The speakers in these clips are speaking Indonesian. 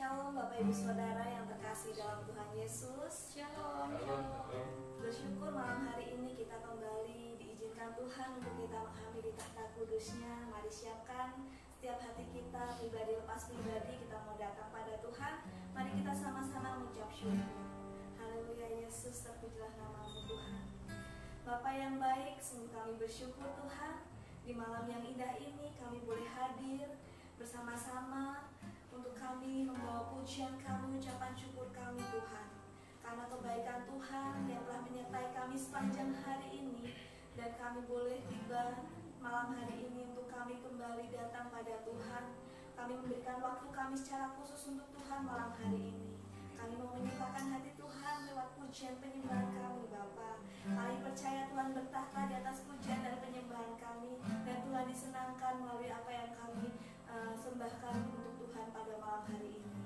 Shalom Bapak Ibu Saudara yang terkasih dalam Tuhan Yesus. Shalom. Bersyukur malam hari ini kita kembali diizinkan Tuhan untuk kita mengambil di tahta kudusnya. Mari siapkan setiap hati kita, pribadi lepas pribadi, kita mau datang pada Tuhan. Mari kita sama-sama mengucap syukur. Haleluya Yesus, terpujilah nama-Mu Tuhan. Bapa yang baik, sungguh kami bersyukur Tuhan. Di malam yang indah ini kami boleh hadir bersama-sama untuk kami membawa pujian kami, ucapan syukur kami Tuhan, karena kebaikan Tuhan yang telah menyertai kami sepanjang hari ini. Dan kami boleh tiba malam hari ini untuk kami kembali datang pada Tuhan. Kami memberikan waktu kami secara khusus untuk Tuhan malam hari ini. Kami mau menyembahkan hati Tuhan lewat pujian penyembahan kami Bapa. Kami percaya Tuhan bertahta di atas pujian dan penyembahan kami, dan Tuhan disenangkan melalui apa yang kami sembahkan untuk Tuhan pada malam hari ini.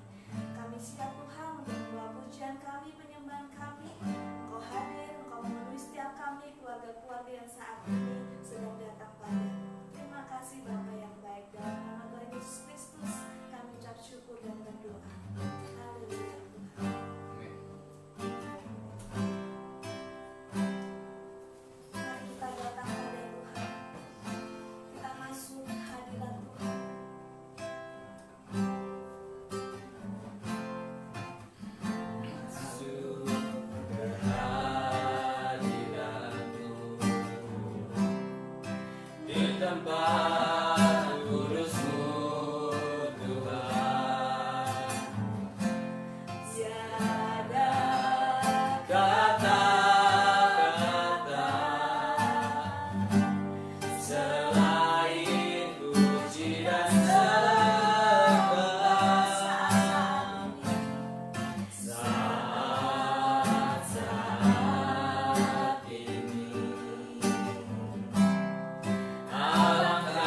Kami siap Tuhan untuk membawa pujian kami, penyembahan kami. Engkau hadir, Engkau memenuhi setiap kami, keluarga-keluarga yang saat ini sedang datang padamu. Terima kasih Bapa yang baik, dalam nama Tuhan Yesus Kristus kami ucap syukur dan berdoa. Haleluya Tuhan. Mari kita datang pada Tuhan. Kita masuk hadirat Tuhan. Tempat kudus-Mu Tuhan, Tiada kata-kata selain puji dan sembah saat ini. Alangkah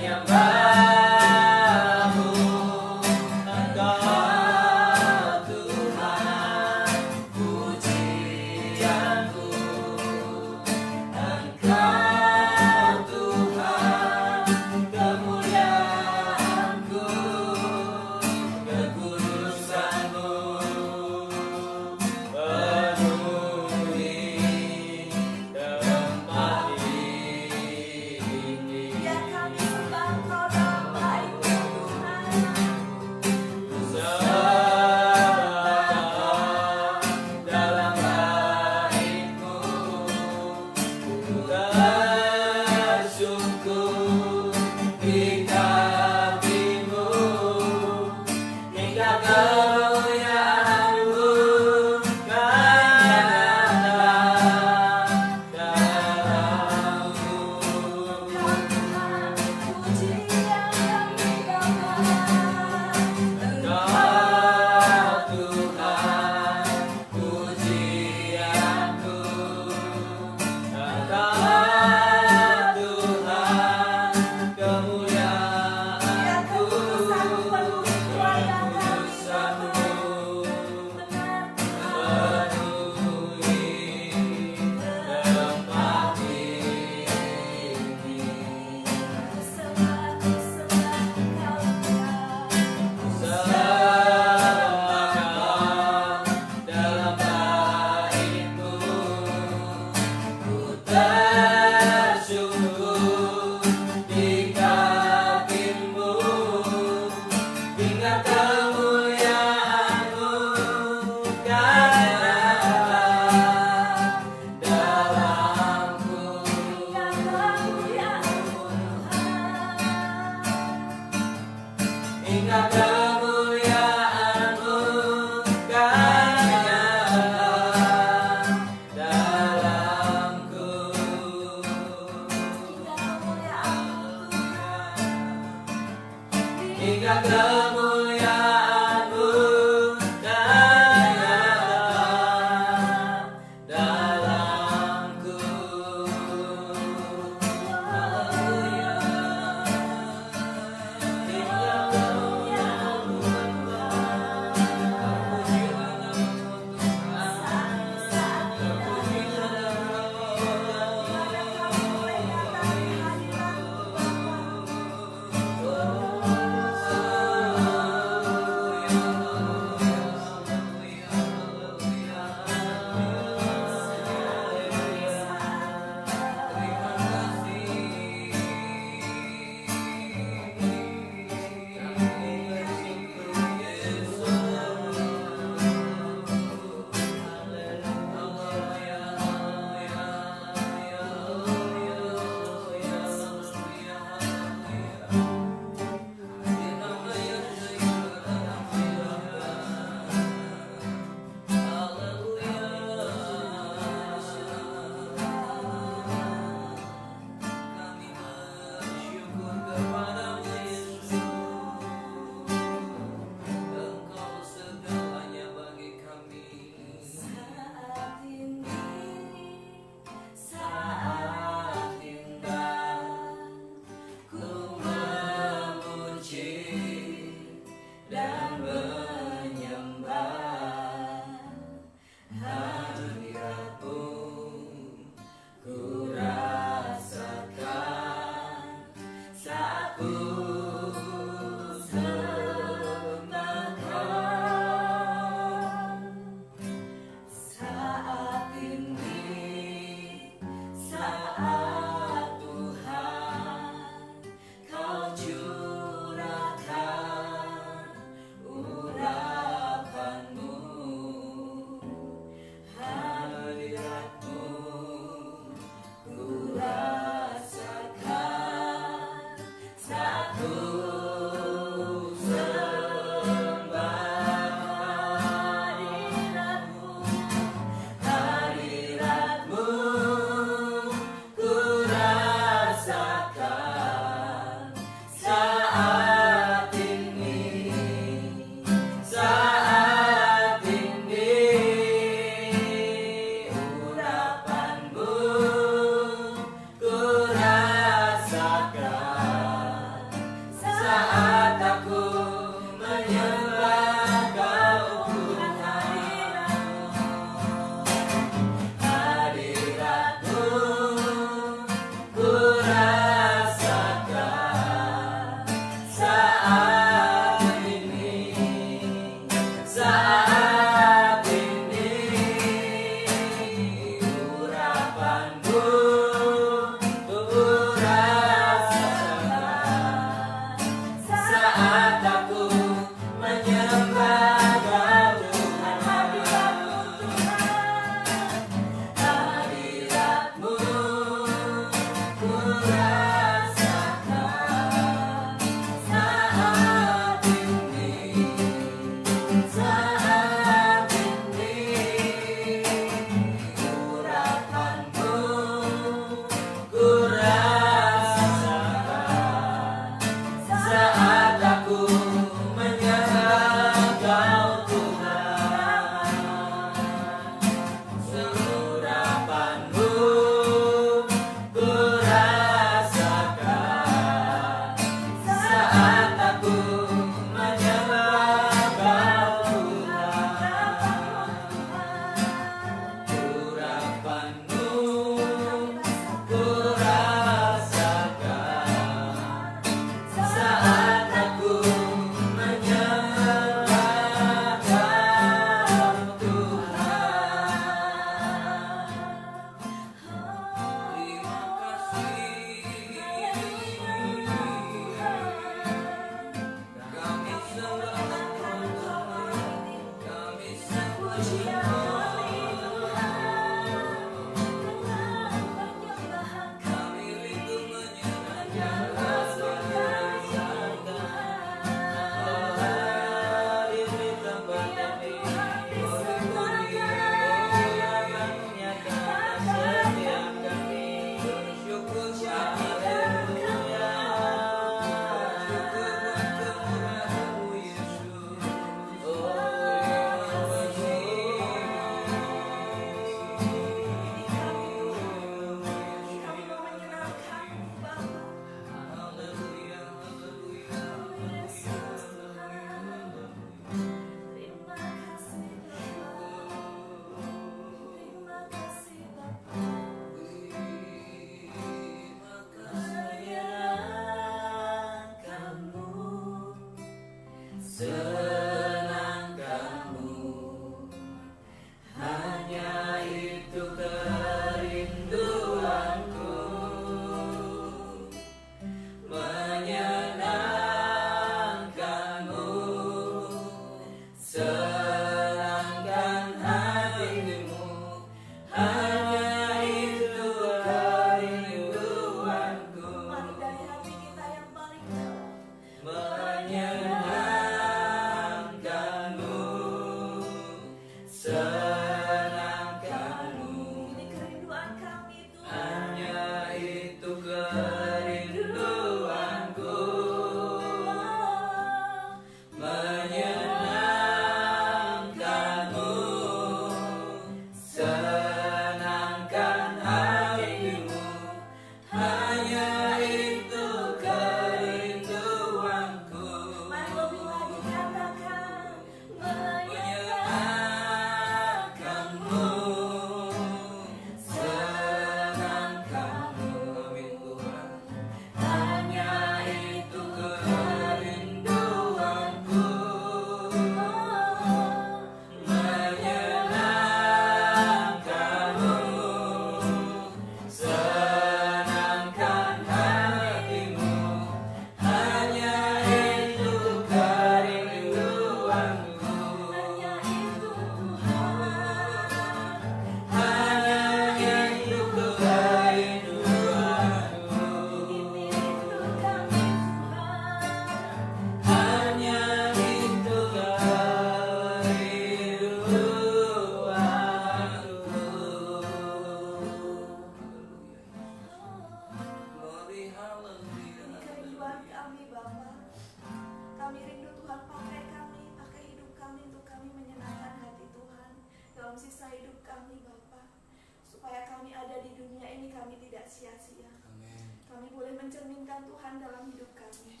kami boleh mencerminkan Tuhan dalam hidup kami.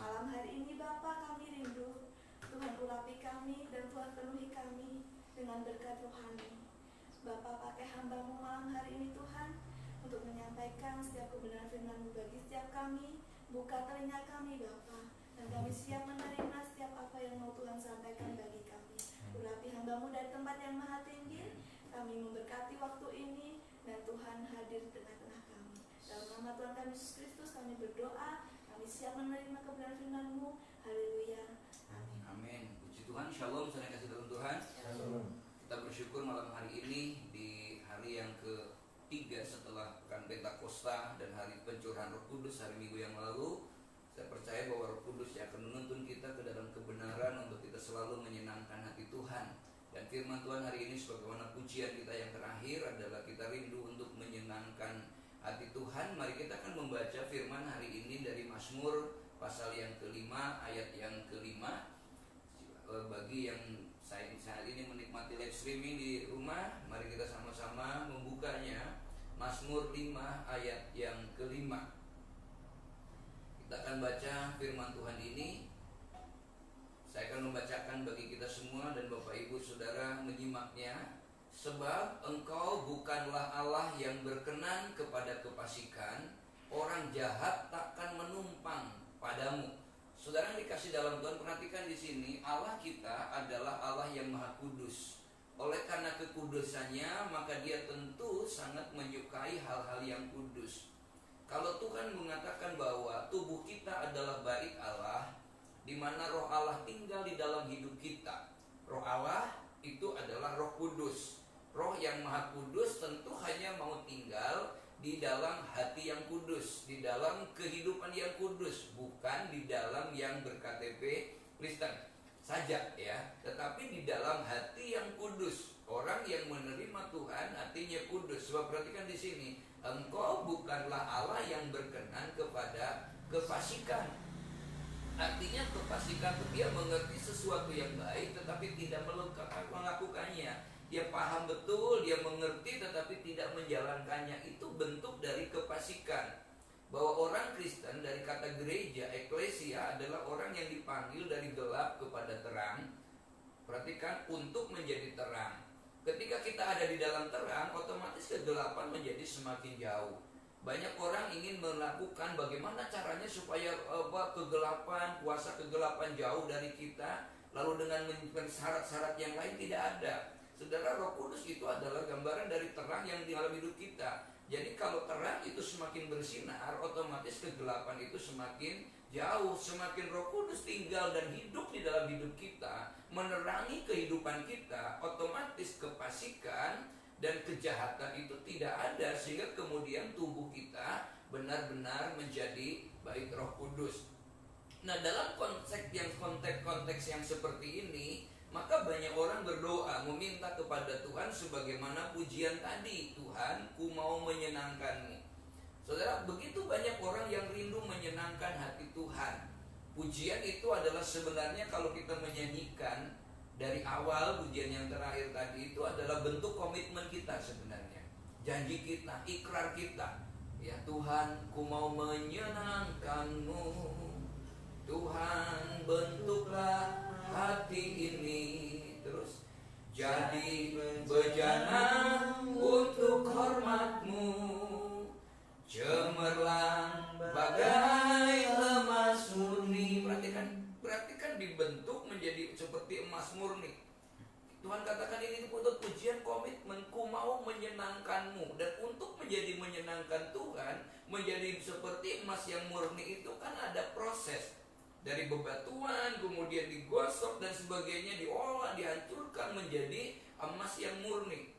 Malam hari ini Bapa, kami rindu Tuhan urapi kami dan Tuhan penuhi kami dengan berkat rohani. Bapa, pakai hamba-Mu malam hari ini Tuhan untuk menyampaikan setiap kebenaran firman-Mu bagi setiap kami. Buka telinga kami Bapa, dan kami siap menerima setiap apa yang mau Tuhan sampaikan bagi kami. Urapi hamba-Mu dari tempat yang maha tinggi. Kami memberkati waktu ini dan Tuhan hadir di tengah-tengah kami. Dalam nama Tuhan kami Yesus Kristus kami berdoa. Kami siap menerima kebenaran firman-Mu. Haleluya. Amin. Amin. Puji Tuhan. Shalom. Saya kasih dalam Tuhan. Shalom. Kita bersyukur malam hari ini di hari yang ketiga setelah pekan Pentakosta dan hari pencurahan Roh Kudus hari Minggu yang lalu. Saya percaya bahwa Roh Kudus yang akan menuntun kita ke dalam kebenaran untuk kita selalu menyenangkan hati Tuhan. Dan firman Tuhan hari ini sebagaimana pujian kita yang terakhir adalah kita rindu untuk menyenangkan hati Tuhan. Mari kita akan membaca firman hari ini dari Mazmur pasal yang kelima ayat yang kelima. Bagi yang saat ini menikmati live streaming di rumah, mari kita sama-sama membukanya. Mazmur 5 ayat yang kelima. Kita akan baca firman Tuhan ini. Saya akan membacakan bagi kita semua dan Bapak Ibu Saudara menyimaknya. Sebab engkau bukanlah Allah yang berkenan kepada kefasikan, orang jahat takkan menumpang padamu. Saudara yang dikasih dalam Tuhan, perhatikan di sini, Allah kita adalah Allah yang Maha Kudus. Oleh karena kekudusannya, maka Dia tentu sangat menyukai hal-hal yang kudus. Kalau Tuhan mengatakan bahwa tubuh kita adalah bait Allah, di mana Roh Allah tinggal di dalam hidup kita. Roh Allah itu adalah Roh Kudus. Roh yang Maha Kudus tentu hanya mau tinggal di dalam hati yang kudus, di dalam kehidupan yang kudus, bukan di dalam yang berKTP Kristen saja ya, tetapi di dalam hati yang kudus. Orang yang menerima Tuhan hatinya kudus. Sebab perhatikan di sini, engkau bukanlah Allah yang berkenan kepada kefasikan. Artinya kefasikan itu dia mengerti sesuatu yang baik tetapi tidak melakukannya. Dia paham betul, dia mengerti tetapi tidak menjalankannya. Itu bentuk dari kefasikan. Bahwa orang Kristen dari kata gereja, eklesia adalah orang yang dipanggil dari gelap kepada terang. Perhatikan, untuk menjadi terang. Ketika kita ada di dalam terang, otomatis kegelapan menjadi semakin jauh. Banyak orang ingin melakukan bagaimana caranya supaya kegelapan, kuasa kegelapan jauh dari kita. Lalu dengan syarat-syarat yang lain tidak ada. Saudara, Roh Kudus itu adalah gambaran dari terang yang di dalam hidup kita. Jadi kalau terang itu semakin bersinar, otomatis kegelapan itu semakin jauh. Semakin Roh Kudus tinggal dan hidup di dalam hidup kita, menerangi kehidupan kita, otomatis kefasikan dan kejahatan itu tidak ada. Sehingga kemudian tubuh kita benar-benar menjadi bait Roh Kudus. Nah, dalam konteks yang seperti ini, maka banyak orang berdoa meminta kepada Tuhan sebagaimana pujian tadi, Tuhan, ku mau menyenangkan-Mu. Saudara, begitu banyak orang yang rindu menyenangkan hati Tuhan. Pujian itu adalah sebenarnya kalau kita menyanyikan dari awal pujian yang terakhir tadi itu adalah bentuk komitmen kita sebenarnya. Janji kita, ikrar kita. Ya Tuhan, ku mau menyenangkan-Mu. Tuhan, bentuklah hati ini, terus jadi bejana untuk hormat-Mu, cemerlang bagai emas murni. Perhatikan dibentuk menjadi seperti emas murni. Tuhan katakan ini untuk pujian komitmen, ku mau menyenangkan-Mu. Dan untuk menjadi menyenangkan Tuhan, menjadi seperti emas yang murni itu kan ada proses. Dari bebatuan, kemudian digosok dan sebagainya, diolah, dihancurkan menjadi emas yang murni.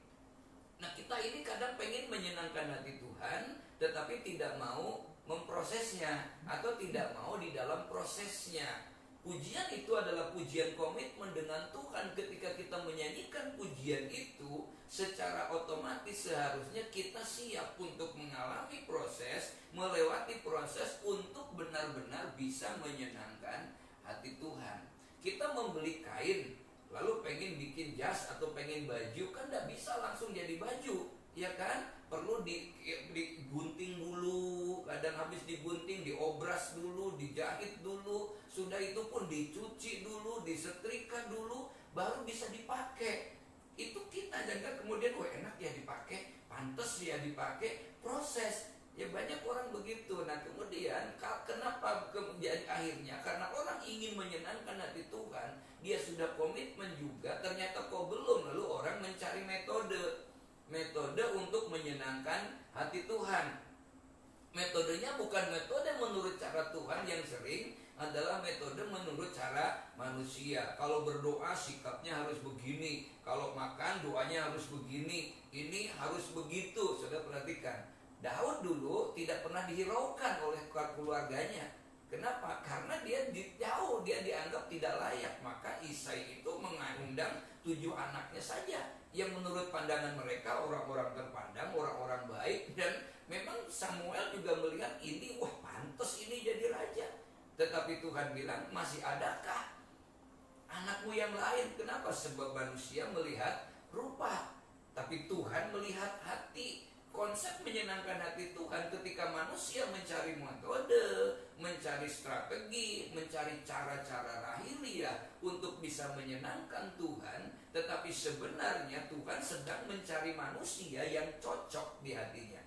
Nah, kita ini kadang pengen menyenangkan hati Tuhan, tetapi tidak mau memprosesnya atau tidak mau di dalam prosesnya. Pujian itu adalah pujian komitmen dengan Tuhan. Ketika kita menyanyikan pujian itu, secara otomatis seharusnya kita siap untuk mengalami proses, melewati proses untuk benar-benar bisa menyenangkan hati Tuhan. Kita membeli kain, lalu pengen bikin jas atau pengen baju, kan tidak bisa langsung jadi baju, ya kan? Perlu digunting dulu, kadang habis habis digunting, diobras dulu, dijahit dulu, sudah itu pun dicuci dulu, disetrika dulu, baru bisa dipakai. Itu kita jangan kemudian enak ya dipakai, pantas ya dipakai, proses. Ya banyak orang begitu. Nah kemudian kenapa kemudian akhirnya karena orang ingin menyenangkan hati Tuhan, dia sudah komitmen juga, ternyata kok belum, lalu orang mencari metode untuk menyenangkan hati Tuhan. Metodenya bukan metode menurut cara Tuhan, yang sering adalah metode menurut cara manusia. Kalau berdoa sikapnya harus begini, kalau makan doanya harus begini, ini harus begitu. Sudah perhatikan, Daud dulu tidak pernah dihiraukan oleh keluarganya. Kenapa? Karena dia jauh, dia dianggap tidak layak. Maka Isai itu mengundang 7 anaknya saja, yang menurut pandangan mereka orang-orang terpandang, orang-orang baik. Dan memang Samuel juga melihat ini, wah pantas ini jadi raja. Tetapi Tuhan bilang, masih adakah anakmu yang lain? Kenapa? Sebab manusia melihat rupa, tapi Tuhan melihat hati. Konsep menyenangkan hati Tuhan ketika manusia mencari metode, mencari strategi, mencari cara-cara lahiriah untuk bisa menyenangkan Tuhan. Tetapi sebenarnya Tuhan sedang mencari manusia yang cocok di hatinya.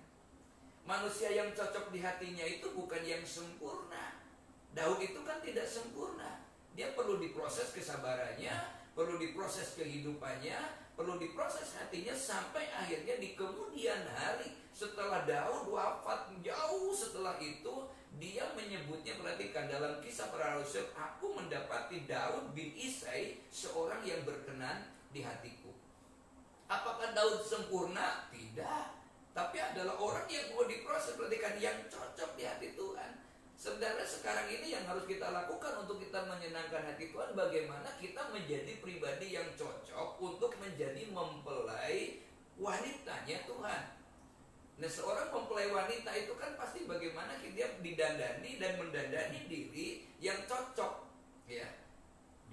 Manusia yang cocok di hatinya itu bukan yang sempurna. Daud itu kan tidak sempurna. Dia perlu diproses kesabarannya, perlu diproses kehidupannya, perlu diproses hatinya, sampai akhirnya di kemudian hari setelah Daud wafat, jauh setelah itu dia menyebutnya, perhatikan dalam Kisah Para Rasul, aku mendapati Daud bin Isai seorang yang berkenan di hatiku. Apakah Daud sempurna? Tidak. Tapi adalah orang yang mau diproses, perhatikan, yang cocok di hati Tuhan. Saudara, sekarang ini yang harus kita lakukan untuk kita menyenangkan hati Tuhan, bagaimana kita menjadi pribadi yang cocok untuk menjadi mempelai wanitanya Tuhan. Nah, seorang mempelai wanita itu kan pasti bagaimana dia didandani dan mendandani diri yang cocok. Ya,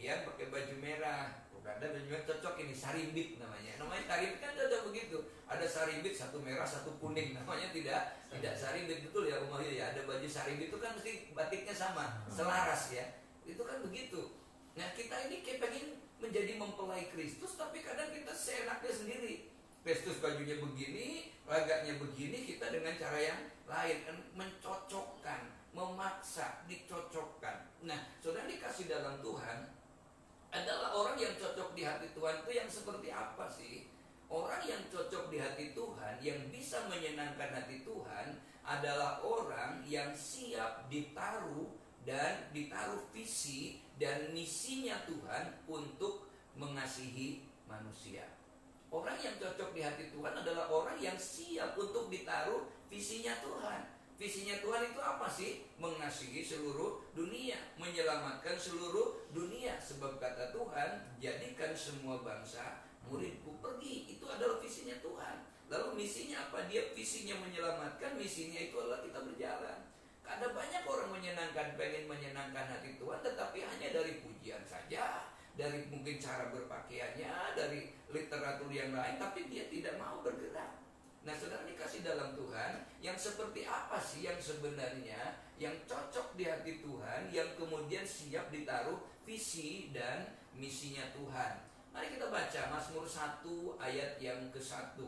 dia pakai baju merah, ada baju merah cocok, ini saribit namanya. Namanya saribit kan cocok begitu. Ada saribit, satu merah, satu kuning. Namanya tidak saribit, betul ya Umar ya. Ada baju saribit itu kan mesti batiknya sama, selaras ya. Itu kan begitu. Nah, kita ini kayak pengen menjadi mempelai Kristus, tapi kadang kita seenaknya sendiri. Kristus bajunya begini, lagaknya begini, kita dengan cara yang lain, mencocokkan, memaksa, dicocokkan. Nah, saudara dikasih dalam Tuhan, adalah orang yang cocok di hati Tuhan itu yang seperti apa sih? Orang yang cocok di hati Tuhan, yang bisa menyenangkan hati Tuhan, adalah orang yang siap ditaruh visi dan misinya Tuhan untuk mengasihi manusia. Orang yang cocok di hati Tuhan adalah orang yang siap untuk ditaruh visinya Tuhan. Visinya Tuhan itu apa sih? Mengasihi seluruh dunia, menyelamatkan seluruh dunia. Sebab kata Tuhan, jadikan semua bangsa muridku. Pergi, itu adalah visinya Tuhan. Lalu misinya apa? Dia visinya menyelamatkan, misinya itu adalah kita berjalan. Ada banyak orang pengen menyenangkan hati Tuhan, tetapi hanya dari pujian saja, dari mungkin cara berpakaiannya, dari literatur yang lain, tapi dia tidak mau bergerak. Nah, saudara dikasih dalam Tuhan, yang seperti apa sih yang sebenarnya yang cocok di hati Tuhan, yang kemudian siap ditaruh visi dan misinya Tuhan. Mari kita baca Mazmur 1 ayat yang ke-1.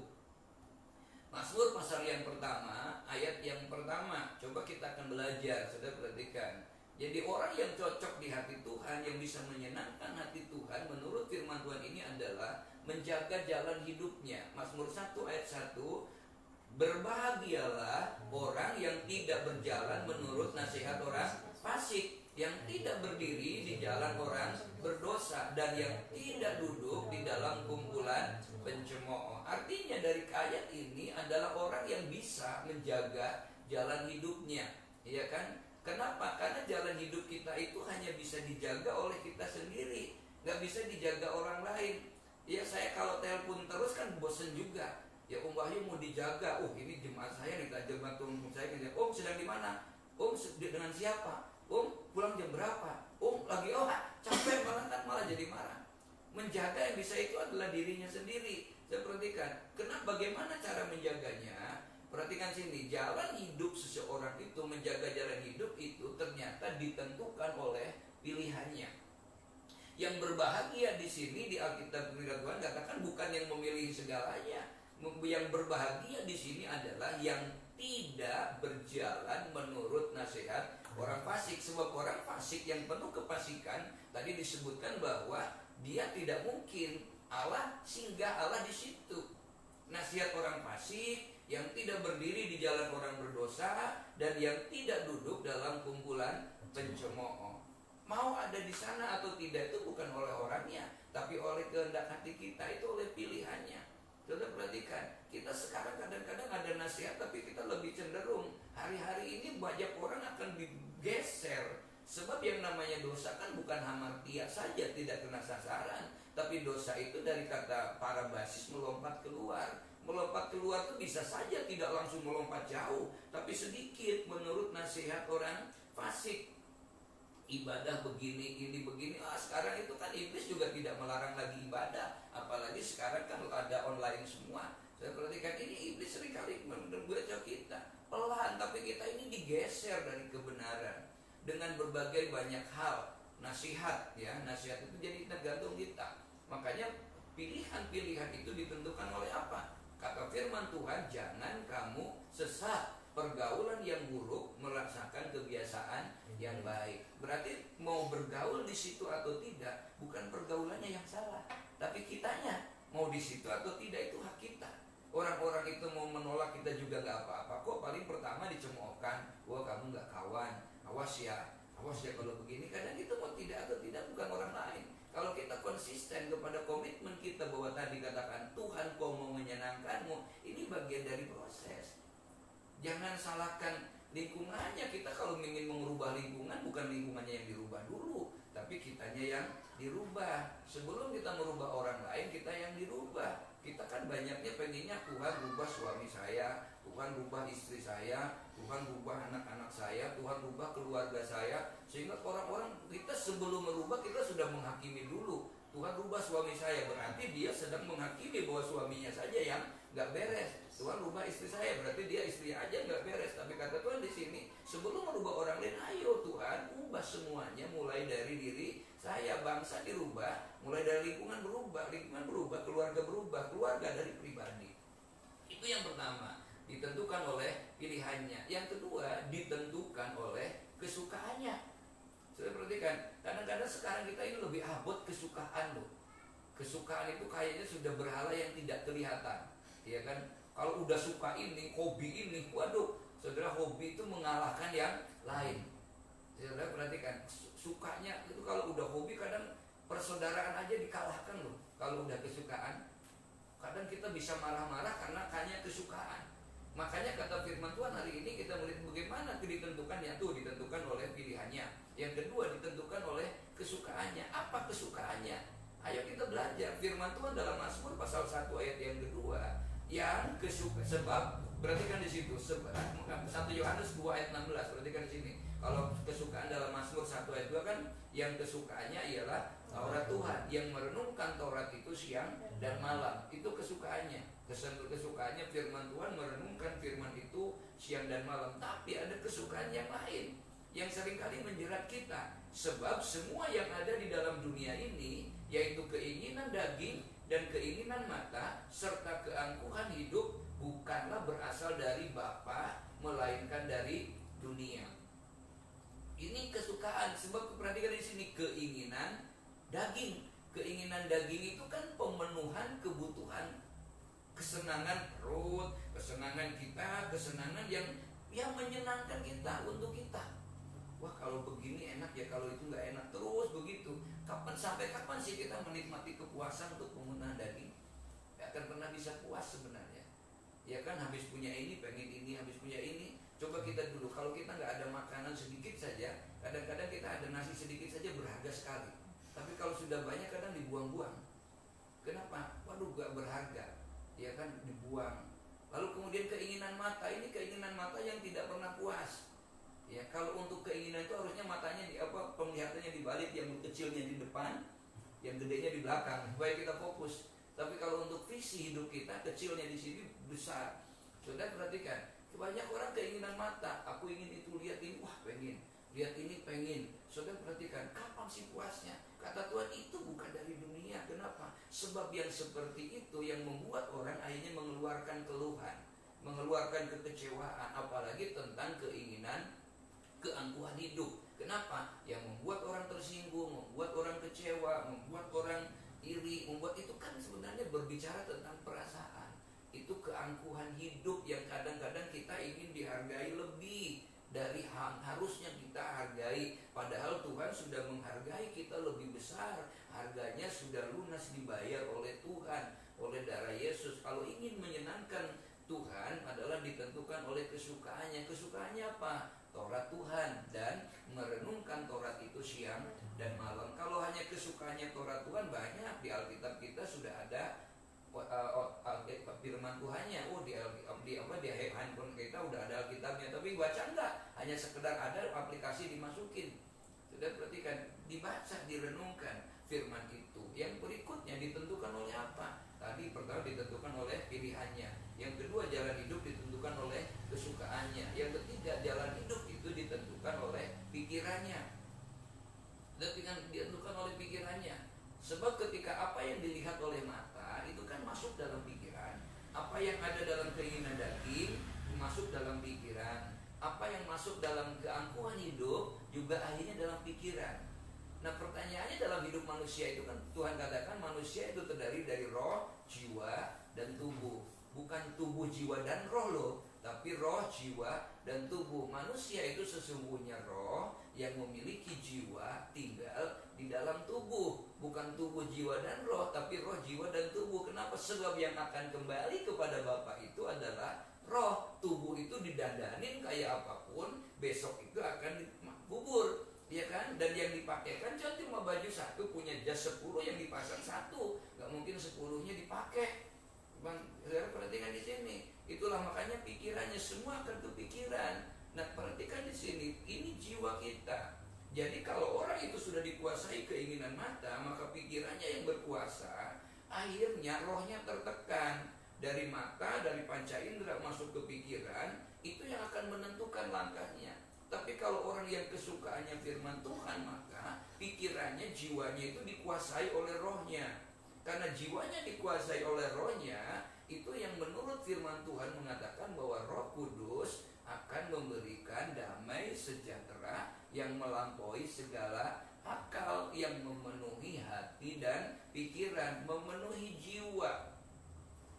Mazmur pasal yang pertama, ayat yang pertama. Coba kita akan belajar, saudara perhatikan. Jadi orang yang cocok di hati Tuhan, yang bisa menyenangkan hati Tuhan, menurut firman Tuhan ini adalah menjaga jalan hidupnya. Mazmur 1 ayat 1, berbahagialah orang yang tidak berjalan menurut nasihat orang fasik, yang tidak berdiri di jalan orang berdosa, dan yang tidak duduk di dalam kumpulan pencemooh. Artinya dari ayat ini adalah orang yang bisa menjaga jalan hidupnya, ya kan? Kenapa? Karena jalan hidup kita itu hanya bisa dijaga oleh kita sendiri, nggak bisa dijaga orang lain. Ya, saya kalau telepon terus kan bosen juga. Ya, Om Wahyu mau dijaga. Ini jemaat saya nih, jemaat umum saya gitu. Om sedang di mana? Om dengan siapa? Om pulang jam berapa? Om lagi capek banget, kan malah jadi marah. Menjaga yang bisa itu adalah dirinya sendiri. Saya perhatikan. Bagaimana cara menjaganya? Perhatikan perhatikan sini, jalan hidup seseorang itu, menjaga jalan hidup itu ternyata ditentukan oleh pilihannya. Yang berbahagia di sini di Alkitab firman Tuhan katakan bukan yang memilih segalanya. Yang berbahagia di sini adalah yang tidak berjalan menurut nasihat orang fasik. Sebab orang fasik yang penuh kefasikan tadi disebutkan bahwa dia tidak mungkin Allah singgah Allah di situ. Nasihat orang fasik yang tidak berdiri di jalan orang berdosa dan yang tidak duduk dalam kumpulan pencemooh. Mau ada di sana atau tidak itu bukan oleh orangnya, tapi oleh kehendak hati kita, itu oleh pilihannya. Saudara perhatikan, kita sekarang kadang-kadang ada nasihat tapi kita lebih cenderung hari-hari ini banyak orang akan digeser. Sebab yang namanya dosa kan bukan hamartia saja tidak kena sasaran, tapi dosa itu dari kata para basis melompat keluar. Melompat keluar itu bisa saja tidak langsung melompat jauh, tapi sedikit menurut nasihat orang fasik. Ibadah begini, ini begini. Sekarang itu kan iblis juga tidak melarang lagi ibadah. Apalagi sekarang kan ada online semua. Saya perhatikan ini iblis seringkali membaca kita pelan, tapi kita ini digeser dari kebenaran dengan berbagai banyak hal. Nasihat ya, nasihat itu jadi tergantung kita. Makanya pilihan-pilihan itu ditentukan oleh apa? Kata firman Tuhan, jangan kamu sesat. Pergaulan yang buruk merasakan kebiasaan yang baik. Berarti mau bergaul di situ atau tidak bukan pergaulannya yang salah, tapi kitanya mau di situ atau tidak itu hak kita. Orang-orang itu mau menolak kita juga nggak apa-apa kok. Paling pertama dicemoohkan, wah kamu nggak kawan, awas ya kalau begini. Kadang kita mau tidak atau tidak bukan orang lain. Kalau kita konsisten kepada komitmen kita bahwa tadi katakan Tuhan kau mau menyenangkanmu, ini bagian dari proses. Jangan salahkan lingkungannya. Kita kalau ingin mengubah lingkungan, bukan lingkungannya yang dirubah dulu, tapi kitanya yang dirubah. Sebelum kita merubah orang lain, kita yang dirubah. Kita kan banyaknya pengennya Tuhan rubah suami saya, Tuhan rubah istri saya, Tuhan rubah anak-anak saya, Tuhan rubah keluarga saya. Sehingga orang-orang kita sebelum merubah kita sudah menghakimi dulu. Tuhan rubah suami saya, berarti dia sedang menghakimi bahwa suaminya saja yang nggak beres. Tuhan rubah istri saya, berarti dia istri aja nggak beres. Tapi kata Tuhan di sini, sebelum merubah orang lain, ayo Tuhan ubah semuanya, mulai dari diri saya. Bangsa dirubah, mulai dari lingkungan berubah, keluarga dari pribadi. Itu yang pertama, ditentukan oleh pilihannya. Yang kedua, ditentukan oleh kesukaannya. Sudah perhatikan, kadang-kadang sekarang kita ini lebih abot kesukaan loh. Kesukaan itu kayaknya sudah berhala yang tidak kelihatan, ya kan? Kalau udah suka ini, hobi ini, waduh, saudara, hobi itu mengalahkan yang lain. Saudara perhatikan, sukanya itu kalau udah hobi kadang persaudaraan aja dikalahkan loh. Kalau udah kesukaan, kadang kita bisa marah-marah karena hanya kesukaan. Makanya kata firman Tuhan hari ini kita melihat bagaimana ditentukannya tuh, ditentukan oleh pilihannya. Yang kedua ditentukan oleh kesukaannya. Apa kesukaannya? Ayo kita belajar firman Tuhan dalam Mazmur pasal 1 ayat yang kedua. Yang sebab perhatikan di situ, 1 Yohanes 2 ayat 16, perhatikan di sini. Kalau kesukaan dalam Mazmur 1 ayat 2 kan yang kesukaannya ialah Taurat Tuhan, yang merenungkan Taurat itu siang dan malam. Itu kesukaannya. Kesukaannya firman Tuhan, merenungkan firman itu siang dan malam. Tapi ada kesukaan yang lain yang seringkali menjerat kita. Sebab semua yang ada di dalam dunia ini, yaitu keinginan daging dan keinginan mata serta keangkuhan hidup, bukanlah berasal dari Bapa, melainkan dari dunia. Ini kesukaan. Sebab perhatikan di sini, keinginan daging. Keinginan daging itu kan pemenuhan kebutuhan, kesenangan perut, kesenangan kita, kesenangan yang menyenangkan kita untuk kita. Wah kalau begini enak ya, kalau itu nggak enak, terus begitu. Sampai kapan sih kita menikmati kepuasan untuk penggunaan daging? Gak akan pernah bisa puas sebenarnya. Ya kan, habis punya ini, pengen ini, habis punya ini. Coba kita dulu, kalau kita nggak ada makanan sedikit saja, kadang-kadang kita ada nasi sedikit saja berharga sekali. Tapi kalau sudah banyak kadang dibuang-buang. Kenapa? Waduh gak berharga. Ya kan, dibuang. Lalu kemudian keinginan mata, ini keinginan mata yang tidak pernah puas. Ya, kalau untuk keinginan itu harusnya matanya penglihatannya dibalik, yang kecilnya di depan, yang gedenya di belakang, supaya kita fokus. Tapi kalau untuk visi hidup kita, kecilnya di sini, besar. Sudah perhatikan, mata, aku ingin itu, lihat ini, wah pengen, lihat ini pengen. Saudara perhatikan, kapan sih puasnya? Kata Tuhan, itu bukan dari dunia. Kenapa? Sebab yang seperti itu yang membuat orang akhirnya mengeluarkan keluhan, mengeluarkan kekecewaan, apalagi tentang keinginan keangkuhan hidup. Kenapa? Yang membuat orang tersinggung, membuat orang kecewa, membuat orang iri, membuat itu kan sebenarnya berbicara tentang perasaan. Itu keangkuhan hidup yang kadang-kadang kita ingin dihargai lebih dari harusnya kita hargai. Padahal Tuhan sudah menghargai kita lebih besar. Harganya sudah lunas dibayar oleh Tuhan, oleh darah Yesus. Kalau ingin menyenangkan Tuhan adalah ditentukan oleh kesukaannya. Kesukaannya apa? Taurat Tuhan, dan merenungkan Taurat itu siang dan malam. Kalau hanya kesukaannya Taurat Tuhan, banyak di Alkitab kita sudah ada firman Tuhannya. Di handphone kita udah ada Alkitabnya, tapi baca enggak, hanya sekedar ada aplikasi dimasukin. Sudah perhatikan, dibaca, direnungkan firman itu. Yang berikutnya ditentukan oleh apa? Tadi pertama ditentukan oleh pilihannya. Yang kedua, jalan hidup ditentukan oleh kesukaannya. Yang ketiga, jalan hidup itu ditentukan oleh pikirannya. Ditentukan oleh pikirannya. Sebab ketika apa yang dilihat oleh mata itu kan masuk dalam pikiran. Apa yang ada dalam keinginan daging masuk dalam pikiran. Apa yang masuk dalam keangkuhan hidup juga akhirnya dalam pikiran. Nah, pertanyaannya dalam hidup manusia itu kan Tuhan katakan manusia itu terdiri dari roh, jiwa, dan tubuh. Bukan tubuh, jiwa, dan roh loh, tapi roh, jiwa, dan tubuh. Manusia itu sesungguhnya roh yang memiliki jiwa tinggal di dalam tubuh. Bukan tubuh, jiwa, dan roh, tapi roh, jiwa, dan tubuh. Kenapa? Sebab yang akan kembali kepada Bapa itu adalah roh. Tubuh itu didandanin kayak apapun, besok itu akan dikubur, ya kan? Dan yang dipakai kan cuma baju satu, punya jas 10 yang dipasang satu, nggak mungkin 10-nya dipakai. Bang, saudara perhatikan di sini. Itulah makanya pikirannya semua akan kepikiran. Nah, perhatikan di sini, ini jiwa kita. Jadi kalau orang itu sudah dikuasai keinginan mata, maka pikirannya yang berkuasa. Akhirnya rohnya tertekan. Dari mata, dari panca indera masuk ke pikiran, itu yang akan menentukan langkahnya. Tapi kalau orang yang kesukaannya firman Tuhan, maka pikirannya, jiwanya itu dikuasai oleh rohnya. Karena jiwanya dikuasai oleh rohnya, itu yang menurut firman Tuhan mengatakan bahwa Roh Kudus akan memberikan damai sejahtera yang melampaui segala akal, yang memenuhi hati dan pikiran, memenuhi jiwa.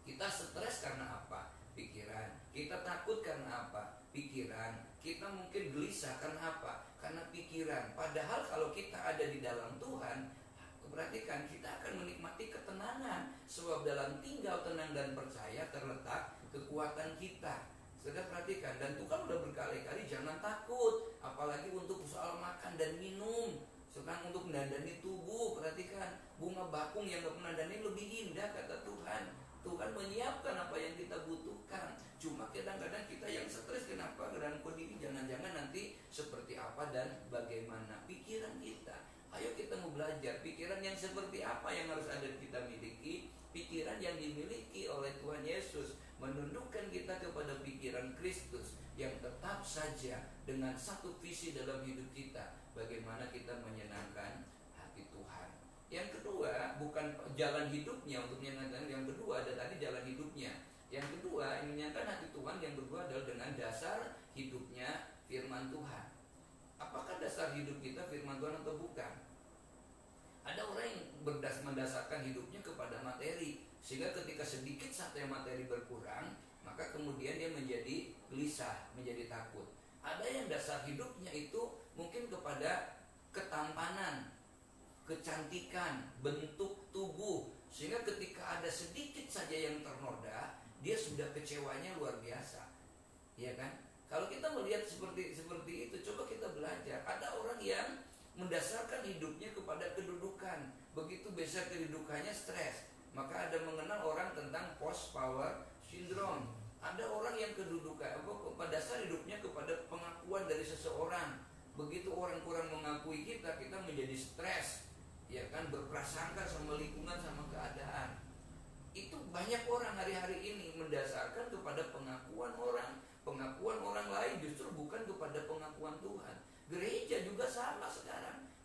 Kita stres karena apa? Pikiran. Kita takut karena apa? Pikiran. Kita mungkin gelisah karena apa? Karena pikiran. Padahal kalau kita ada di dalam Tuhan, perhatikan, kita akan menikmati ketenangan. Sebab dalam tinggal tenang dan percaya terletak kekuatan kita. Sudah perhatikan, dan Tuhan udah berkali-kali jangan takut, apalagi untuk soal makan dan minum. Sekarang untuk mendandani tubuh, perhatikan, bunga bakung yang gak menandani lebih indah, kata Tuhan. Tuhan menyiapkan apa yang kita butuhkan. Cuma kadang-kadang kita yang stres, kenapa? Dan kok ini jangan-jangan nanti seperti apa dan bagaimana pikiran kita. Ayo kita mau belajar pikiran yang seperti apa yang harus ada kita miliki. Pikiran yang dimiliki oleh Tuhan Yesus menundukkan kita kepada pikiran Kristus yang tetap saja dengan satu visi dalam hidup kita, bagaimana kita menyenangkan hati Tuhan. Yang kedua, bukan jalan hidupnya untuk menyenangkan. Yang kedua ada tadi jalan hidupnya. Yang kedua, yang menyenangkan hati Tuhan yang kedua adalah dengan dasar hidupnya firman Tuhan. Apakah dasar hidup kita firman Tuhan atau bukan? Ada orang yang mendasarkan hidupnya kepada materi, sehingga ketika sedikit saja materi berkurang, maka kemudian dia menjadi gelisah, menjadi takut. Ada yang dasar hidupnya itu mungkin kepada ketampanan, kecantikan, bentuk tubuh, sehingga ketika ada sedikit saja yang ternoda, dia sudah kecewanya luar biasa, ya kan? Kalau kita melihat seperti itu, coba kita belajar. Ada orang yang mendasarkan hidupnya kepada kedudukan, begitu besar kedudukannya stres. Maka ada mengenal orang tentang post power syndrome. Ada orang yang kedudukan pada dasar hidupnya kepada pengakuan dari seseorang. Begitu orang kurang mengakui kita menjadi stres, ya kan, berprasangka sama lingkungan, sama keadaan. Itu banyak orang hari-hari ini mendasarkan kepada pengakuan orang lain, justru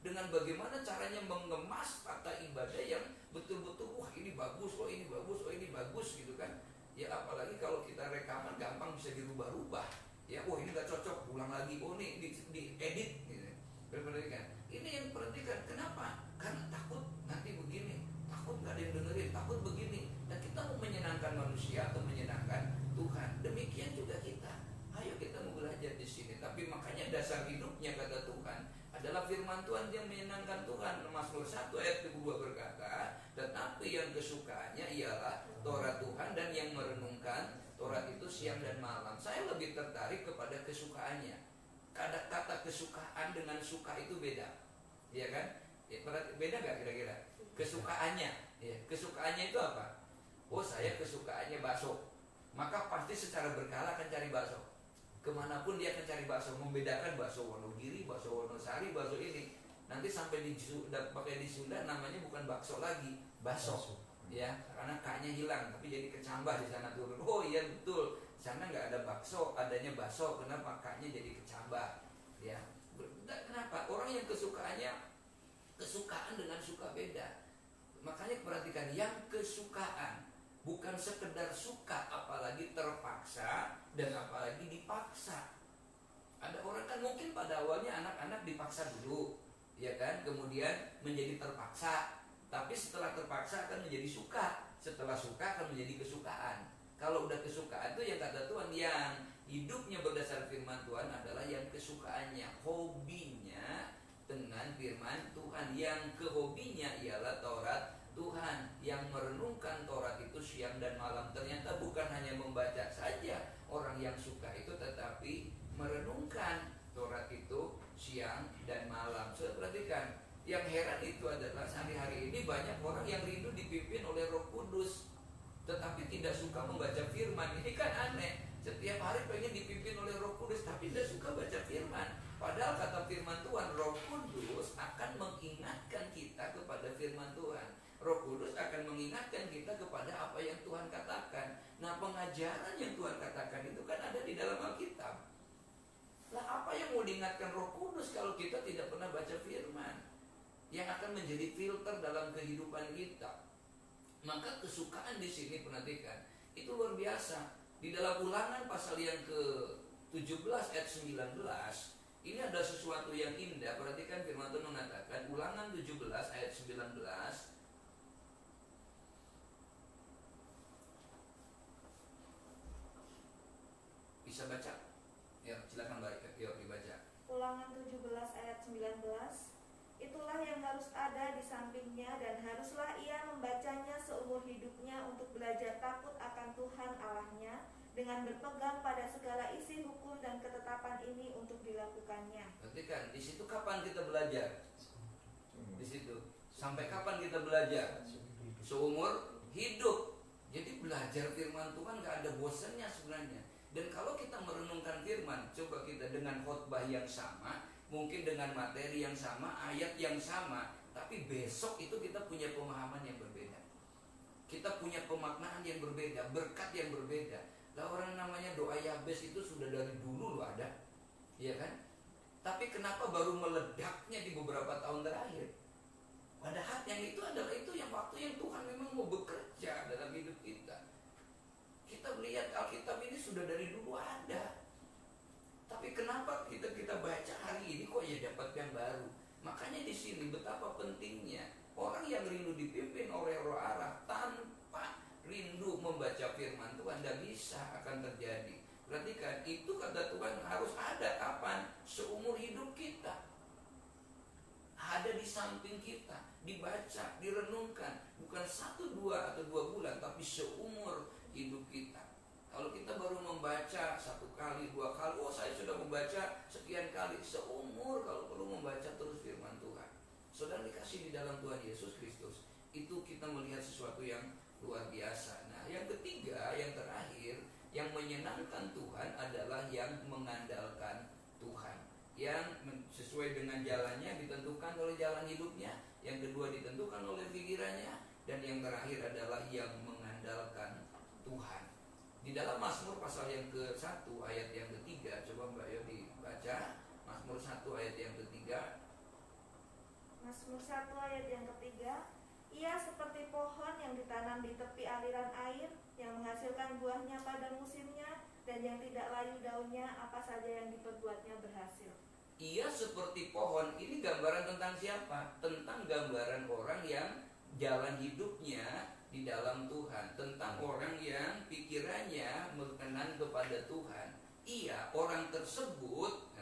dengan bagaimana caranya mengemas tata ibadah yang betul-betul wah ini bagus, oh ini bagus, oh ini bagus gitu kan. Ya apalagi kalau kita rekaman gampang bisa dirubah-rubah. Ya, oh ini nggak cocok, ulang lagi, oh ini diedit gitu. Perhatikan, ini yang perhatikan. Kenapa? Karena takut nanti begini, takut nggak ada yang dengerin, takut begini. Dan kita mau menyenangkan manusia atau menyenangkan Tuhan. Demikian juga kita. Ayo kita mau belajar di sini. Tapi makanya dasar hidupnya kata Tuhan adalah firman Tuhan yang menyenangkan Tuhan. Mazmur 1 ayat 2 berkata, tetapi yang kesukaannya ialah Taurat Tuhan dan yang merenungkan Taurat itu siang dan malam. Saya lebih tertarik kepada kesukaannya. Kata kesukaan dengan suka itu beda, ya kan? Ya, beda nggak kira-kira? Kesukaannya, ya, kesukaannya itu apa? Oh saya kesukaannya bakso, maka pasti secara berkala akan cari bakso. Kemanapun dia akan cari bakso, membedakan bakso Wonogiri, bakso Wonosari, bakso ini. Nanti sampai pakai di Sunda namanya bukan bakso lagi, baso. Ya, karena K-nya hilang, tapi jadi kecambah di sana turun. Oh iya betul, sana nggak ada bakso, adanya baso. Kenapa K-nya jadi kecambah? Ya, kenapa? Orang yang kesukaan dengan suka beda. Makanya perhatikan, yang kesukaan bukan sekedar suka, apalagi terpaksa dan apalagi dipaksa. Ada orang kan mungkin pada awalnya anak-anak dipaksa dulu, ya kan, kemudian menjadi terpaksa. Tapi setelah terpaksa akan menjadi suka, setelah suka akan menjadi kesukaan. Kalau udah kesukaan itu yang kata Tuhan, yang hidupnya berdasar firman Tuhan adalah yang kesukaannya, hobinya dengan firman Tuhan. Yang kehobinya ialah Taurat Tuhan, yang merenungkan Taurat itu siang dan malam. Ternyata bukan hanya membaca saja orang yang suka itu, tetapi merenungkan Taurat itu siang dan malam. Sudah perhatikan, yang heran itu adalah hari-hari ini banyak orang yang rindu dipimpin oleh Roh Kudus, tetapi tidak suka membaca firman. Ini kan aneh. Setiap hari pengen dipimpin oleh Roh Kudus, tapi tidak suka baca firman. Padahal kata firman Tuhan, Roh Kudus akan mengingatkan kita kepada firman Tuhan. Roh Kudus akan mengingatkan kita kepada apa yang Tuhan katakan. Nah, pengajaran yang Tuhan katakan itu kan ada di dalam Alkitab. Lah, apa yang mau diingatkan Roh Kudus kalau kita tidak pernah baca firman? Yang akan menjadi filter dalam kehidupan kita. Maka kesukaan di sini, perhatikan, itu luar biasa. Di dalam Ulangan pasal yang ke-17 ayat 19, ini ada sesuatu yang indah. Perhatikan firman Tuhan mengatakan, Ulangan 17 ayat 19. Bisa baca? Ya, silakan yuk dibaca. Ulangan 17 ayat 19. Itulah yang harus ada di sampingnya dan haruslah ia membacanya seumur hidupnya untuk belajar takut akan Tuhan Allahnya dengan berpegang pada segala isi hukum dan ketetapan ini untuk dilakukannya. Perhatikan, di situ kapan kita belajar? Di situ. Sampai kapan kita belajar? Seumur hidup. Jadi belajar firman Tuhan gak ada bosannya sebenarnya. Dan kalau kita merenungkan firman, coba kita dengan khotbah yang sama, mungkin dengan materi yang sama, ayat yang sama, tapi besok itu kita punya pemahaman yang berbeda. Kita punya pemaknaan yang berbeda, berkat yang berbeda. Lah orang namanya doa Yabes itu sudah dari dulu loh ada, iya kan? Tapi kenapa baru meledaknya di beberapa tahun terakhir? Padahal yang itu adalah itu yang waktu yang Tuhan memang mau bekerja dalam hidup kita. Kita melihat Alkitab ini sudah dari dulu ada. Tapi kenapa kita baca hari ini kok ya dapat yang baru? Makanya di sini betapa pentingnya orang yang rindu dipimpin oleh Roh Allah tanpa rindu membaca firman Tuhan tidak bisa akan terjadi. Perhatikan, itu kata Tuhan harus ada kapan? Seumur hidup kita. Ada di samping kita, dibaca, direnungkan, bukan 1, 2 atau 2 bulan, tapi seumur hidup kita. Kalau kita baru membaca 1 kali, 2 kali, oh saya sudah membaca sekian kali, seumur kalau perlu membaca terus firman Tuhan. Saudara dikasih di dalam Tuhan Yesus Kristus, itu kita melihat sesuatu yang luar biasa. Nah, yang ketiga, yang terakhir, yang menyenangkan Tuhan adalah yang mengandalkan Tuhan. Yang sesuai dengan jalannya ditentukan oleh jalan hidupnya, yang kedua ditentukan oleh pikirannya, dan yang terakhir adalah yang mengandalkan Tuhan. Di dalam Mazmur pasal yang ke-1 ayat yang ke-3, coba Mbak Yo dibaca Mazmur 1 ayat yang ke-3. Mazmur 1 ayat yang ketiga, ia seperti pohon yang ditanam di tepi aliran air, yang menghasilkan buahnya pada musimnya, dan yang tidak layu daunnya, apa saja yang diperbuatnya berhasil. Ia seperti pohon, ini gambaran tentang siapa? Tentang gambaran orang yang jalan hidupnya di dalam Tuhan, tentang orang yang pikirannya berkenan kepada Tuhan. Ia, orang tersebut,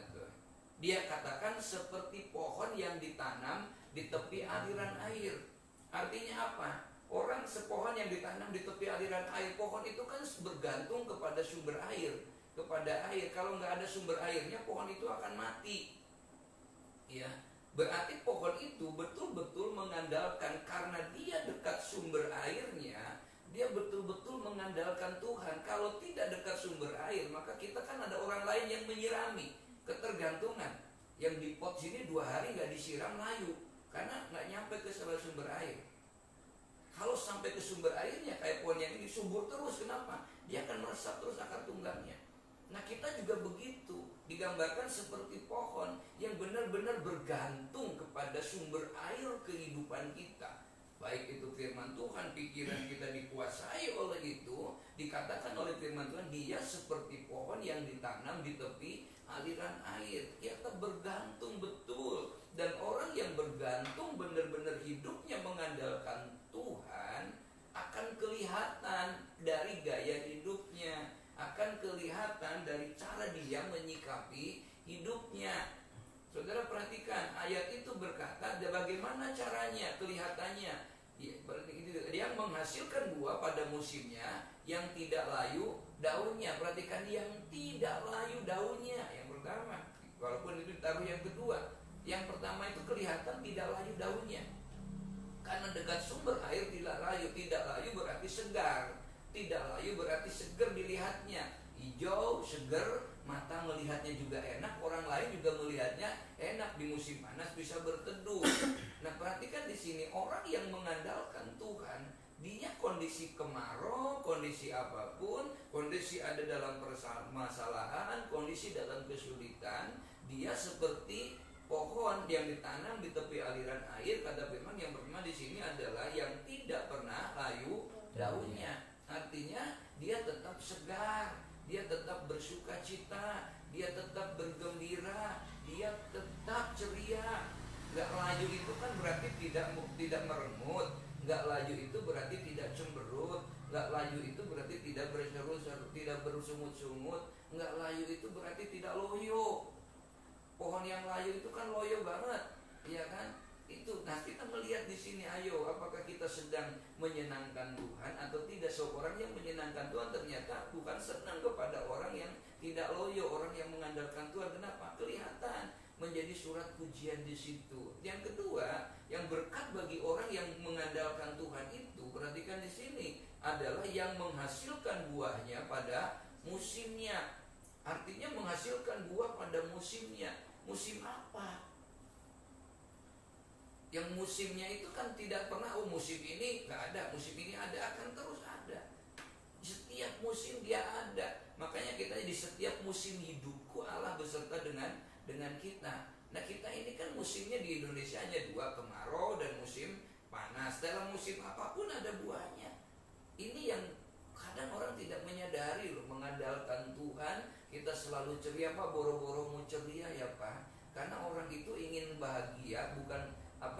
dia katakan seperti pohon yang ditanam di tepi aliran air. Artinya apa? Orang sepohon yang ditanam di tepi aliran air, pohon itu kan bergantung kepada sumber air, kepada air. Kalau nggak ada sumber airnya, pohon itu akan mati. Ya, berarti pohon itu betul-betul mengandalkan, karena dia dekat sumber airnya, dia betul-betul mengandalkan Tuhan. Kalau tidak dekat sumber air, maka kita kan ada orang lain yang menyirami. Ketergantungan. Yang di pot sini 2 hari nggak disiram layu, karena nggak nyampe ke sumber air. Kalau sampai ke sumber airnya, kayak pohon yang ini subur terus, kenapa? Dia akan meresap terus akar tunggangnya. Nah, kita juga begitu, digambarkan seperti pohon yang benar-benar bergantung kepada sumber air kehidupan kita. Baik itu firman Tuhan, pikiran kita dikuasai oleh itu. Dikatakan oleh firman Tuhan, dia seperti pohon yang ditanam di tepi aliran air. Kita bergantung betul. Dan orang yang bergantung benar-benar hidupnya mengandalkan Tuhan, akan kelihatan dari gaya hidupnya, akan kelihatan dari cara dia menyikapi hidupnya. Saudara perhatikan, ayat itu berkata bagaimana caranya, kelihatannya. Dia menghasilkan buah pada musimnya, yang tidak layu daunnya. Perhatikan, yang tidak layu daunnya. Yang pertama, walaupun itu ditaruh yang kedua. Yang pertama itu kelihatan tidak layu daunnya, karena dekat sumber air tidak layu. Tidak layu berarti segar, tidak layu berarti segar dilihatnya. Hijau, segar, mata melihatnya juga enak, orang lain juga melihatnya enak. Di musim panas bisa berteduh. Nah, perhatikan di sini, orang yang mengandalkan Tuhan, dia kondisi kemarau, kondisi apapun, kondisi ada dalam permasalahan, kondisi dalam kesulitan, dia seperti pohon yang ditanam di tepi aliran air. Kata firman yang pertama di sini adalah yang tidak pernah layu daunnya. Artinya dia tetap segar, dia tetap bersuka cita, dia tetap bergembira, dia tetap ceria. Gak layu itu kan berarti tidak merengut. Gak layu itu berarti tidak cemberut. Gak layu itu berarti tidak berseru-seru, tidak bersungut-sungut. Gak layu itu berarti tidak loyo. Pohon yang layu itu kan loyo banget, ya kan? Itu. Nah, kita melihat di sini, ayo, apakah kita sedang menyenangkan Tuhan atau tidak? Seorang yang menyenangkan Tuhan ternyata bukan senang kepada orang yang tidak loyo, orang yang mengandalkan Tuhan. Kenapa? Kelihatan menjadi surat pujian di situ. Yang kedua, yang berkat bagi orang yang mengandalkan Tuhan itu, perhatikan di sini, adalah yang menghasilkan buahnya pada musimnya. Artinya menghasilkan buah pada musimnya. Musim apa? Yang musimnya itu kan tidak pernah, musim ini gak ada, musim ini ada, akan terus ada. Setiap musim dia ada. Makanya kita di setiap musim hidupku Allah beserta dengan kita. Nah, kita ini kan musimnya di Indonesia hanya 2, kemarau dan musim panas. Dalam musim apapun ada buahnya. Ini yang kadang orang tidak menyadari loh. Mengandalkan Tuhan, kita selalu ceria. Pak, boro-boro mau ceria ya Pak? Karena orang itu ingin bahagia, bukan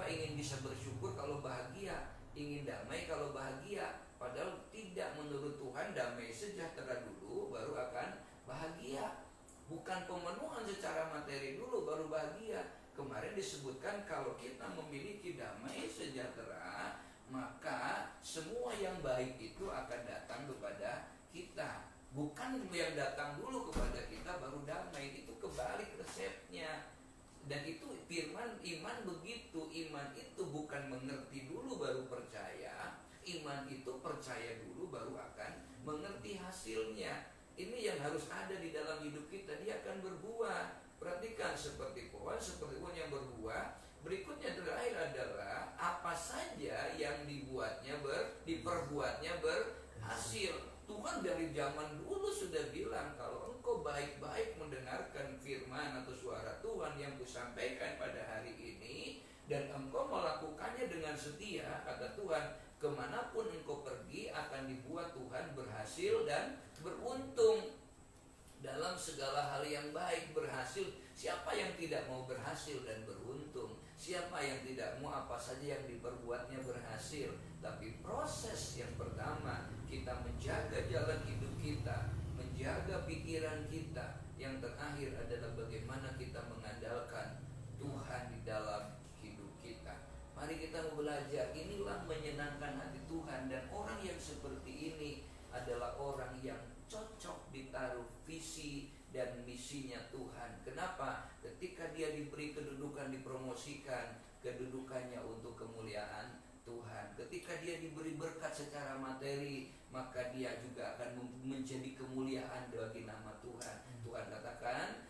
ingin bisa bersyukur kalau bahagia, ingin damai kalau bahagia. Padahal tidak, menurut Tuhan damai sejahtera dulu baru akan bahagia. Bukan pemenuhan secara materi dulu baru bahagia. Kemarin disebutkan kalau kita memiliki damai sejahtera, maka semua yang baik itu akan datang kepada kita. Bukan yang datang dulu kepada kita baru damai. Itu kebalik resepnya. Dan itu firman iman begitu. Iman itu bukan mengerti dulu baru percaya. Iman itu percaya dulu baru akan mengerti hasilnya. Ini yang harus ada di dalam hidup kita. Dia akan berbuah. Perhatikan, seperti pohon yang berbuah. Berikutnya terakhir adalah apa saja yang diperbuatnya berhasil. Tuhan dari zaman dulu sudah bilang, kalau engkau baik-baik mendengarkan firman atau suara Tuhan yang kusampaikan pada hari ini, dan engkau dengan setia, kata Tuhan, kemanapun engkau pergi akan dibuat Tuhan berhasil dan beruntung. Dalam segala hal yang baik berhasil. Siapa yang tidak mau berhasil dan beruntung? Siapa yang tidak mau apa saja yang diperbuatnya berhasil? Tapi proses yang pertama, kita menjaga jalan hidup kita, menjaga pikiran kita. Yang terakhir adalah bagaimana kita mengandalkan Tuhan di dalam hidup kita. Mari kita belajar, inilah menyenangkan hati Tuhan. Dan orang yang seperti ini adalah orang yang cocok ditaruh visi dan misinya Tuhan. Kenapa? Ketika dia diberi kedudukan, dipromosikan, kedudukannya untuk kemuliaan Tuhan. Ketika dia diberi berkat secara materi, maka dia juga akan menjadi kemuliaan bagi nama Tuhan. Tuhan katakan,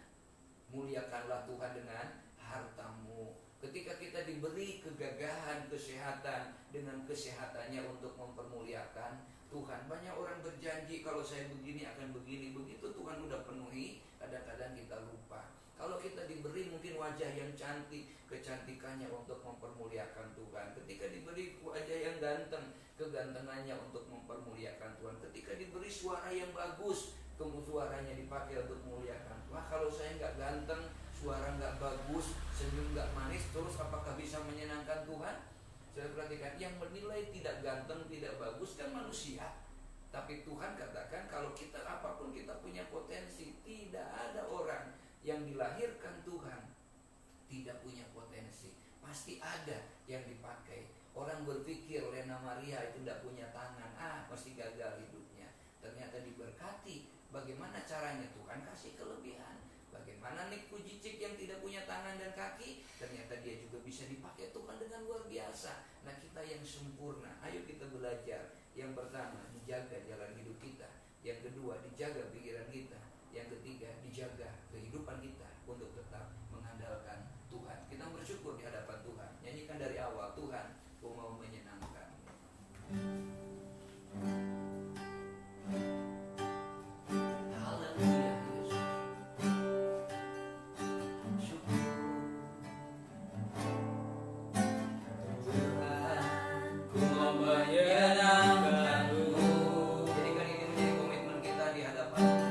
muliakanlah Tuhan dengan hartamu. Ketika kita diberi kegagahan, kesehatan, dengan kesehatannya untuk mempermuliakan Tuhan. Banyak orang berjanji kalau saya begini akan begini. Begitu Tuhan udah penuhi, kadang-kadang kita lupa. Kalau kita diberi mungkin wajah yang cantik, kecantikannya untuk mempermuliakan Tuhan. Ketika diberi wajah yang ganteng, kegantengannya untuk mempermuliakan Tuhan. Ketika diberi suara yang bagus, suaranya dipakai untuk memuliakan Tuhan. Wah, kalau saya nggak ganteng, suara nggak bagus, senyum nggak manis, terus apakah bisa menyenangkan Tuhan? Saya perhatikan, yang menilai tidak ganteng, tidak bagus kan manusia. Tapi Tuhan katakan kalau kita apapun kita punya potensi. Tidak ada orang yang dilahirkan Tuhan tidak punya potensi. Pasti ada yang dipakai. Orang berpikir Lena Maria itu tidak punya tangan, pasti gagal hidupnya. Ternyata diberkati. Bagaimana caranya? Tuhan kasih kelebihan. Bagaimana Nick Vujicic yang tidak punya tangan dan kaki, ternyata dia juga bisa dipakai Tuhan dengan luar biasa. Nah, kita yang sempurna, ayo kita belajar. Yang pertama, dijaga jalan hidup kita. Yang kedua, dijaga pikiran kita. Yang ketiga, dijaga kehidupan kita untuk tetap mengandalkan Tuhan. Kita bersyukur di hadapan Tuhan. Nyanyikan dari awal, Tuhan, Ku mau menyenangkan. Jadikan ini menjadi komitmen kita di hadapan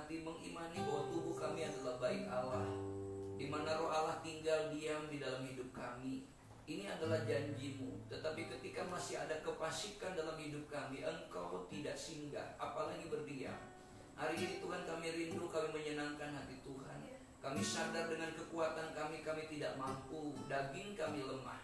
menghormati, mengimani bahwa tubuh kami adalah bait Allah, di mana roh Allah tinggal diam di dalam hidup kami. Ini adalah janji-Mu. Tetapi ketika masih ada kefasikan dalam hidup kami, Engkau tidak singgah, apalagi berdiam. Hari ini Tuhan, kami rindu, kami menyenangkan hati Tuhan. Kami sadar dengan kekuatan kami tidak mampu, daging kami lemah.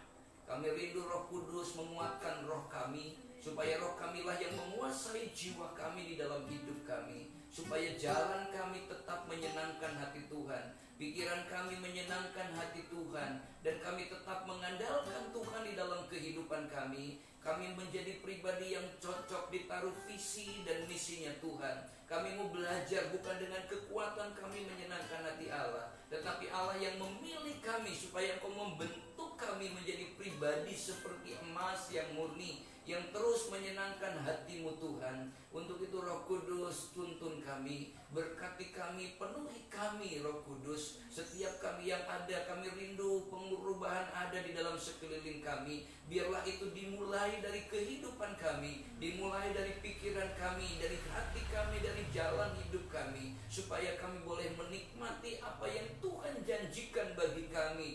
Kami rindu Roh Kudus menguatkan roh kami, supaya roh kamilah yang menguasai jiwa kami di dalam hidup kami, supaya jalan kami tetap menyenangkan hati Tuhan, pikiran kami menyenangkan hati Tuhan, dan kami tetap mengandalkan Tuhan di dalam kehidupan kami. Kami menjadi pribadi yang cocok ditaruh visi dan misinya Tuhan. Kami mau belajar bukan dengan kekuatan kami menyenangkan hati Allah, tetapi Allah yang memilih kami supaya Engkau membentuk kami menjadi pribadi seperti emas yang murni, yang terus menyenangkan hati-Mu Tuhan. Untuk itu Roh Kudus, tuntun kami, berkati kami, penuhi kami Roh Kudus. Setiap kami yang ada, kami rindu perubahan ada di dalam sekeliling kami. Biarlah itu dimulai dari kehidupan kami, dimulai dari pikiran kami, dari hati kami, dari jalan hidup kami, supaya kami boleh menikmati apa yang Tuhan janjikan bagi kami.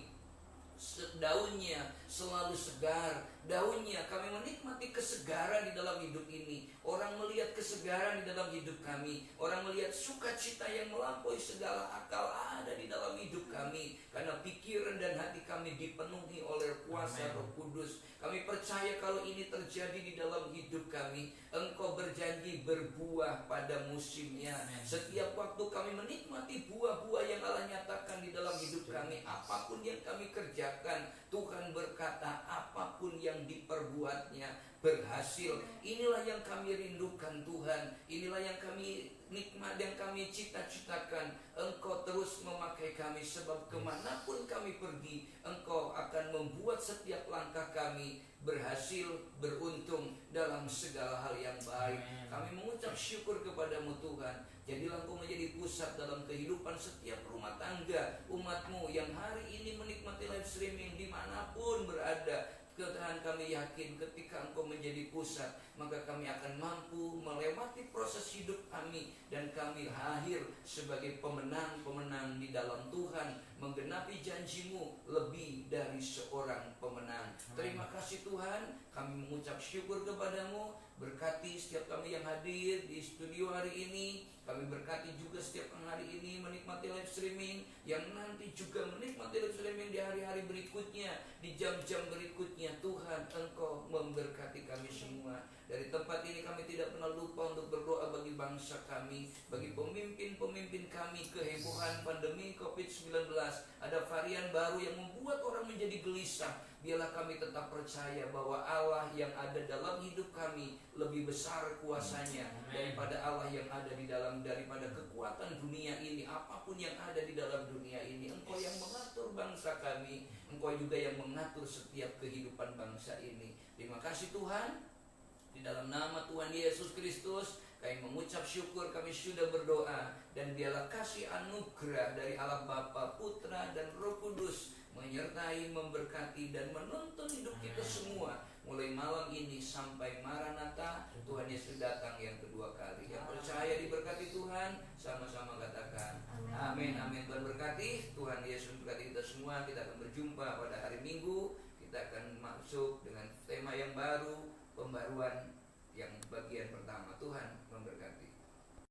Daunnya selalu segar, daunnya kami menikmati kesegaran di dalam hidup ini. Orang melihat kesegaran di dalam hidup kami, orang melihat sukacita yang melampaui segala akal ada di dalam hidup kami, karena pikiran dan hati kami dipenuhi oleh kuasa Roh Kudus. Kami percaya kalau ini terjadi di dalam hidup kami, Engkau berjanji berbuah pada musimnya. Setiap waktu kami menikmati buah-buah yang Allah nyatakan di dalam hidup kami. Apapun yang kami kerjakan, Tuhan berkata apapun yang diperbuatnya berhasil. Inilah yang kami rindukan Tuhan. Inilah yang kami nikmat, yang kami cita-citakan. Engkau terus memakai kami, sebab kemanapun kami pergi, Engkau akan membuat setiap langkah kami berhasil, beruntung dalam segala hal yang baik. Kami mengucap syukur kepadamu Tuhan. Jadilah Engkau menjadi pusat dalam kehidupan setiap rumah tangga umat-Mu yang hari ini menikmati live streaming dimanapun berada. Tuhan, kami yakin ketika Engkau menjadi pusat, maka kami akan mampu melewati proses hidup kami, dan kami lahir sebagai pemenang-pemenang di dalam Tuhan, menggenapi janji-Mu lebih dari seorang pemenang. Terima kasih Tuhan, kami mengucap syukur kepadamu. Berkati setiap kami yang hadir di studio hari ini. Kami berkati juga setiap yang hari ini menikmati live streaming, yang nanti juga menikmati live streaming di hari-hari berikutnya, di jam-jam berikutnya. Tuhan, Engkau memberkati kami semua. Dari tempat ini kami tidak pernah lupa untuk berdoa bagi bangsa kami, bagi pemimpin-pemimpin kami. Kehebohan pandemi COVID-19, ada varian baru yang membuat orang menjadi gelisah. Biarlah kami tetap percaya bahwa Allah yang ada dalam hidup kami lebih besar kuasanya daripada Allah yang ada daripada kekuatan dunia ini. Apapun yang ada di dalam dunia ini, Engkau yang mengatur bangsa kami, Engkau juga yang mengatur setiap kehidupan bangsa ini. Terima kasih Tuhan. Di dalam nama Tuhan Yesus Kristus kami mengucap syukur, kami sudah berdoa, dan biarlah kasih anugerah dari Allah Bapa, Putra, dan Roh Kudus menyertai, memberkati, dan menuntun hidup kita semua mulai malam ini sampai Maranatha Tuhan Yesus datang yang kedua kali. Yang percaya diberkati Tuhan, sama-sama katakan amin. Amin. Tuhan berkati, Tuhan Yesus berkati kita semua. Kita akan berjumpa pada hari Minggu. Kita akan masuk dengan tema yang baru, pembaruan yang bagian pertama. Tuhan memberkati.